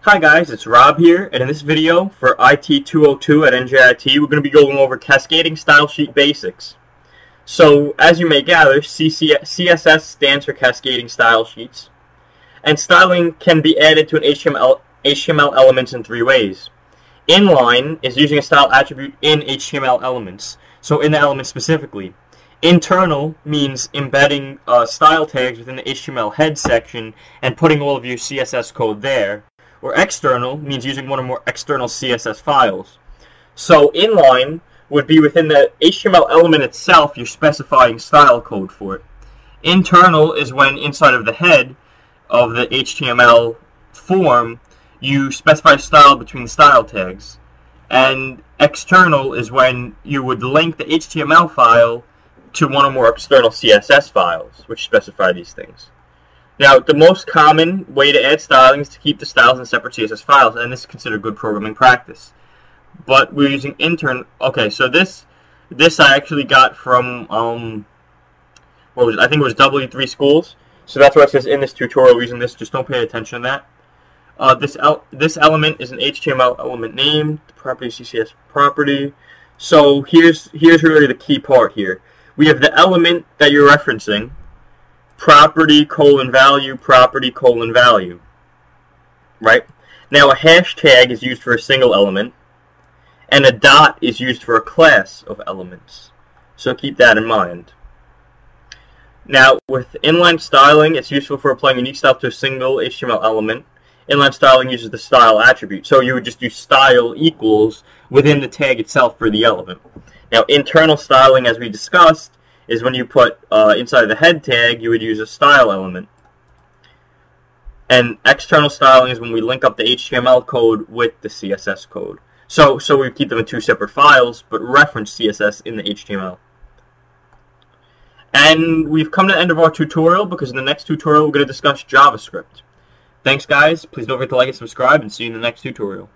Hi guys, it's Rob here, and in this video for IT 202 at NJIT, we're going to be going over cascading style sheet basics. So, as you may gather, CSS stands for cascading style sheets, and styling can be added to an HTML elements in three ways. Inline is using a style attribute in HTML elements, so in the element specifically. Internal means embedding style tags within the HTML head section and putting all of your CSS code there. Or external means using one or more external CSS files. So inline would be within the HTML element itself you're specifying style code for it. Internal is when inside of the head of the HTML form you specify style between the style tags. And external is when you would link the HTML file to one or more external CSS files which specify these things. Now, the most common way to add styling is to keep the styles in separate CSS files, and this is considered good programming practice. But we're using okay, so this I actually got from, I think it was W3 Schools. So that's why it says in this tutorial we're using this, just don't pay attention to that. This element is an HTML element name, the property CSS property. So here's really the key part here. We have the element that you're referencing, property colon value, property colon value. Right? Now a hashtag is used for a single element, and a dot is used for a class of elements. So keep that in mind. Now with inline styling, it's useful for applying unique style to a single HTML element. Inline styling uses the style attribute, so you would just do style equals within the tag itself for the element. Now internal styling, as we discussed, is when you put inside the head tag, you would use a style element. And external styling is when we link up the HTML code with the CSS code. So we keep them in two separate files, but reference CSS in the HTML. And we've come to the end of our tutorial, because in the next tutorial we're going to discuss JavaScript. Thanks guys, please don't forget to like and subscribe, and see you in the next tutorial.